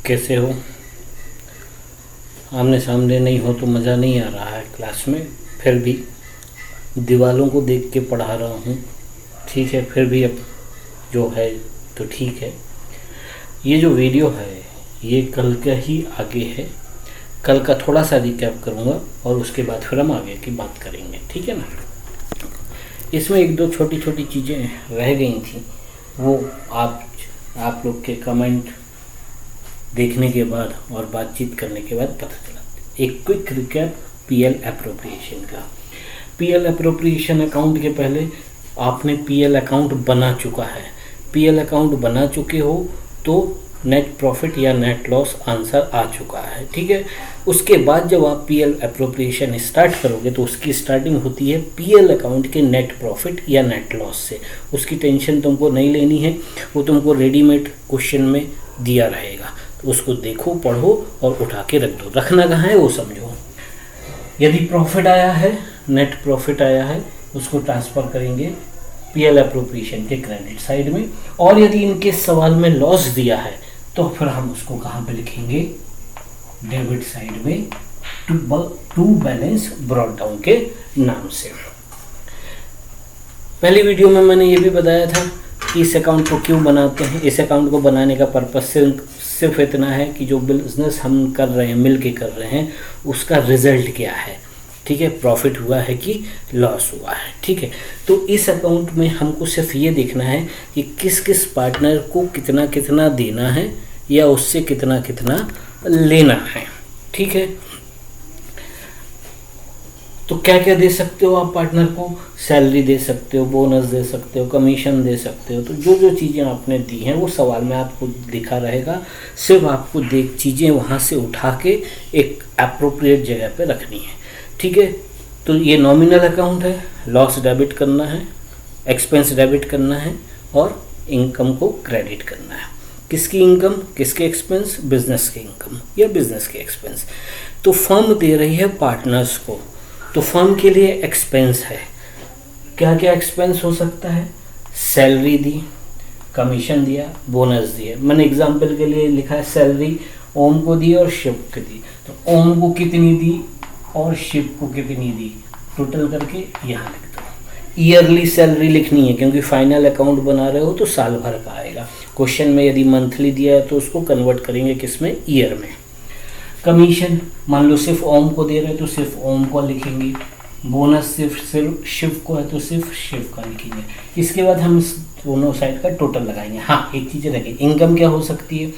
कैसे हो? आमने सामने नहीं हो तो मज़ा नहीं आ रहा है क्लास में, फिर भी दीवालों को देख के पढ़ा रहा हूँ। ठीक है, फिर भी अब जो है तो ठीक है। ये जो वीडियो है ये कल का ही आगे है, कल का थोड़ा सा रिकैप करूँगा और उसके बाद फिर हम आगे की बात करेंगे, ठीक है ना। इसमें एक दो छोटी छोटी चीज़ें रह गई थी, वो आप लोग के कमेंट देखने के बाद और बातचीत करने के बाद पता चला। एक क्विक रिकैप पीएल एप्रोप्रिएशन का। पीएल एप्रोप्रिएशन अकाउंट के पहले आपने पीएल अकाउंट बना चुका है। पीएल अकाउंट बना चुके हो तो नेट प्रॉफिट या नेट लॉस आंसर आ चुका है, ठीक है। उसके बाद जब आप पीएल एप्रोप्रिएशन स्टार्ट करोगे तो उसकी स्टार्टिंग होती है पीएल अकाउंट के नेट प्रॉफिट या नेट लॉस से। उसकी टेंशन तुमको नहीं लेनी है, वो तुमको रेडीमेड क्वेश्चन में दिया रहेगा, तो उसको देखो, पढ़ो और उठा के रख दो। रखना कहाँ है वो समझो। यदि प्रॉफिट आया है, नेट प्रॉफिट आया है, उसको ट्रांसफ़र करेंगे पीएल एप्रोप्रिएशन के क्रेडिट साइड में। और यदि इनके सवाल में लॉस दिया है तो फिर हम उसको कहाँ पे लिखेंगे? डेबिट साइड में टू बैलेंस ब्रॉट डाउन के नाम से। पहली वीडियो में मैंने ये भी बताया था कि इस अकाउंट को क्यों बनाते हैं। इस अकाउंट को बनाने का पर्पस सिर्फ इतना है कि जो बिजनेस हम कर रहे हैं, मिल के कर रहे हैं, उसका रिजल्ट क्या है, ठीक है, प्रॉफिट हुआ है कि लॉस हुआ है, ठीक है। तो इस अकाउंट में हमको सिर्फ ये देखना है कि किस किस पार्टनर को कितना कितना देना है या उससे कितना कितना लेना है, ठीक है। तो क्या क्या दे सकते हो आप पार्टनर को? सैलरी दे सकते हो, बोनस दे सकते हो, कमीशन दे सकते हो। तो जो जो चीज़ें आपने दी हैं वो सवाल में आपको लिखा रहेगा, सिर्फ आपको चीज़ें वहाँ से उठा के एक एप्रोप्रिएट जगह पे रखनी है, ठीक है। तो ये नॉमिनल अकाउंट है, लॉस डेबिट करना है, एक्सपेंस डेबिट करना है और इनकम को क्रेडिट करना है। किसकी इनकम, किसके एक्सपेंस? बिजनेस के इनकम या बिजनेस के एक्सपेंस। तो फर्म दे रही है पार्टनर्स को, तो फर्म के लिए एक्सपेंस है। क्या क्या एक्सपेंस हो सकता है? सैलरी दी, कमीशन दिया, बोनस दिया। मैंने एग्जांपल के लिए लिखा है सैलरी ओम को दी और शिव को दी। तो ओम को कितनी दी और शिव को कितनी दी, टोटल करके यहाँ लिख दो। ईयरली सैलरी लिखनी है क्योंकि फाइनल अकाउंट बना रहे हो तो साल भर का आएगा। क्वेश्चन में यदि मंथली दिया है तो उसको कन्वर्ट करेंगे किसमें? ईयर में। कमीशन मान लो सिर्फ ओम को दे रहे हैं तो सिर्फ ओम को लिखेंगे। बोनस सिर्फ शिव को है तो सिर्फ शिव का लिखेंगे। इसके बाद हम दोनों साइड का टोटल लगाएंगे। हाँ, एक चीज़ रखें, इनकम क्या हो सकती है?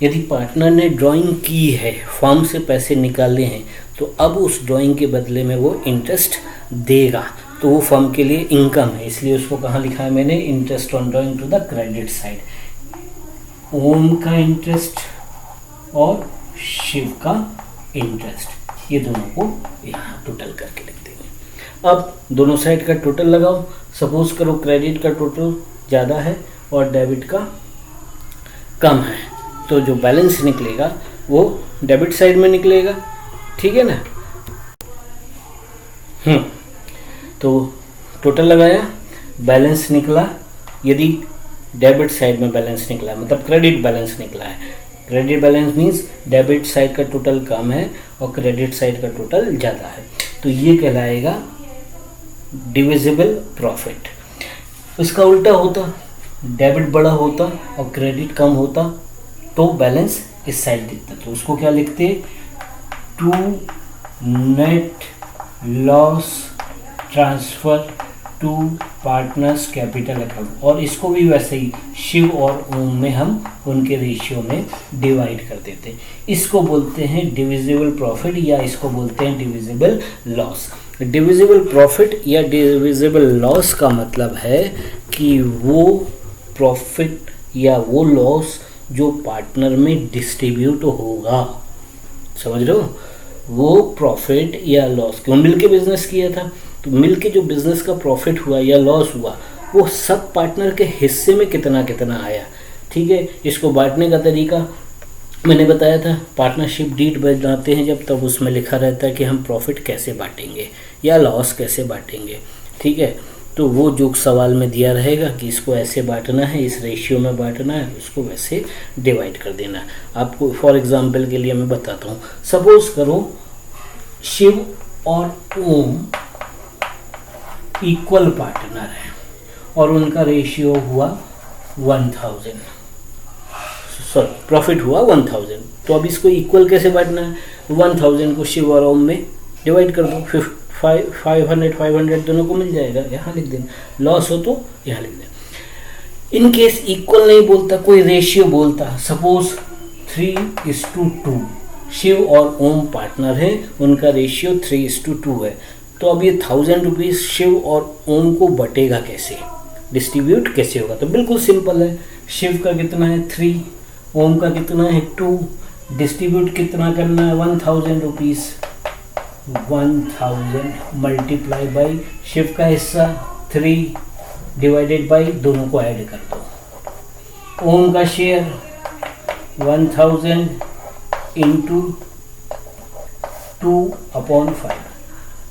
यदि पार्टनर ने ड्राइंग की है, फर्म से पैसे निकाले हैं, तो अब उस ड्राइंग के बदले में वो इंटरेस्ट देगा, तो वो फर्म के लिए इनकम है। इसलिए उसको कहाँ लिखा है मैंने? Interest on drawing to the credit side. Om का इंटरेस्ट और शिव का इंटरेस्ट, ये दोनों को यहाँ टोटल करके लिख देंगे। अब दोनों साइड का टोटल लगाओ। सपोज करो क्रेडिट का टोटल ज़्यादा है और डेबिट का कम है, तो जो बैलेंस निकलेगा वो डेबिट साइड में निकलेगा, ठीक है ना। तो टोटल लगाया, बैलेंस निकला। यदि डेबिट साइड में बैलेंस निकला है, मतलब क्रेडिट बैलेंस निकला है। Credit balance means debit side का टोटल कम है और क्रेडिट साइड का टोटल ज़्यादा है, तो ये कहलाएगा डिविजिबल प्रॉफिट। इसका उल्टा होता, डेबिट बड़ा होता और क्रेडिट कम होता तो बैलेंस इस साइड दिखता, तो उसको क्या लिखते? To net loss transfer to partners capital account. और इसको भी वैसे ही शिव और ओम में हम उनके रेशियो में डिवाइड कर देते हैं। इसको बोलते हैं डिविजिबल प्रॉफिट या इसको बोलते हैं डिविजिबल लॉस। डिविजिबल प्रॉफिट या डिविजिबल लॉस का मतलब है कि वो प्रॉफिट या वो लॉस जो पार्टनर में डिस्ट्रीब्यूट होगा, समझ रहे हो? वो प्रॉफिट या लॉस क्यों मिल के बिजनेस किया था, तो मिल के जो बिजनेस का प्रॉफिट हुआ या लॉस हुआ वो सब पार्टनर के हिस्से में कितना कितना आया, ठीक है। इसको बांटने का तरीका मैंने बताया था। पार्टनरशिप डीड बनाते हैं जब, तब उसमें लिखा रहता है कि हम प्रॉफिट कैसे बांटेंगे या लॉस कैसे बांटेंगे, ठीक है। तो वो जो सवाल में दिया रहेगा कि इसको ऐसे बांटना है, इस रेशियो में बांटना है, उसको वैसे डिवाइड कर देना है। आपको फॉर एग्जांपल के लिए मैं बताता हूँ, सपोज करो शिव और ओम इक्वल पार्टनर है और उनका रेशियो हुआ 1000, सॉरी प्रॉफिट हुआ 1000। तो अब इसको इक्वल कैसे बांटना है? 1000 को शिव और ओम में डिवाइड कर दो, 500 दोनों को मिल जाएगा, यहाँ लिख देना। लॉस हो तो यहाँ लिख देना। इन केस इक्वल नहीं बोलता, कोई रेशियो बोलता, सपोज 3:2, शिव और ओम पार्टनर है, उनका रेशियो 3:2 है। तो अब ये 1000 रुपीज़ शिव और ओम को बटेगा कैसे, डिस्ट्रीब्यूट कैसे होगा? तो बिल्कुल सिंपल है, शिव का कितना है 3, ओम का कितना है 2, डिस्ट्रीब्यूट कितना करना है 1000 रुपीज़, 1000 मल्टीप्लाई बाई शिव का हिस्सा 3 डिवाइडेड बाई, दोनों को ऐड कर दो। ओम का शेयर 1000 इंटू 2/5,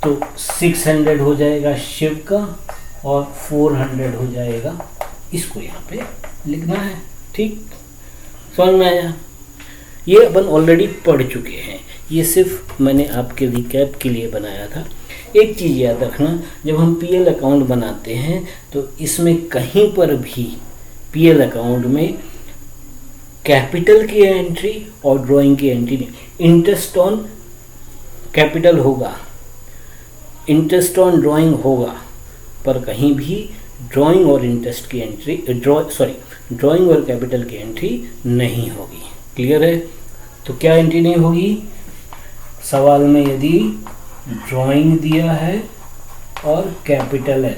तो 600 हो जाएगा शिव का और 400 हो जाएगा, इसको यहाँ पे लिखना है। ठीक, समझ में आया? ये अपन ऑलरेडी पढ़ चुके हैं, ये सिर्फ मैंने आपके रिकैप के लिए बनाया था। एक चीज़ याद रखना, जब हम पीएल अकाउंट बनाते हैं तो इसमें कहीं पर भी पीएल अकाउंट में कैपिटल की एंट्री और ड्राइंग की एंट्री नहीं। इंटरेस्ट ऑन कैपिटल होगा, इंटरेस्ट ऑन ड्राइंग होगा, पर कहीं भी ड्राइंग और इंटरेस्ट की एंट्री ड्राइंग और कैपिटल की एंट्री नहीं होगी। क्लियर है? तो क्या एंट्री नहीं होगी? सवाल में यदि ड्राइंग दिया है और कैपिटल है,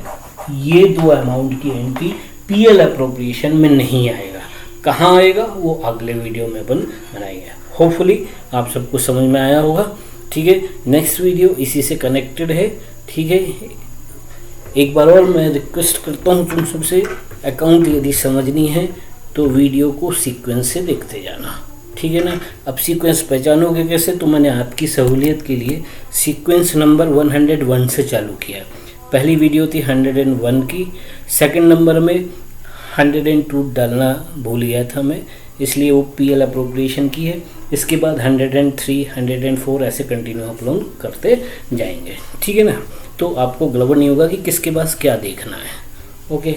ये दो अमाउंट की एंट्री पीएल अप्रोप्रिएशन में नहीं आएगा। कहाँ आएगा वो अगले वीडियो में अपन बनाएंगे। होपफुली आप सबको समझ में आया होगा। ठीक है, नेक्स्ट वीडियो इसी से कनेक्टेड है। ठीक है, एक बार और मैं रिक्वेस्ट करता हूँ तुम सबसे, अकाउंट यदि समझनी है तो वीडियो को सीक्वेंस से देखते जाना। ठीक है ना? अब सीक्वेंस पहचानोगे कैसे? तो मैंने आपकी सहूलियत के लिए सीक्वेंस नंबर 101 से चालू किया। पहली वीडियो थी 101 की, सेकंड नंबर में 102 डालना भूल गया था मैं, इसलिए वो पीएल अप्रोप्रिएशन की है। इसके बाद 103, 104 ऐसे कंटिन्यू अपलोड करते जाएंगे। ठीक है ना? तो आपको गड़बड़ नहीं होगा कि किसके पास क्या देखना है। ओके।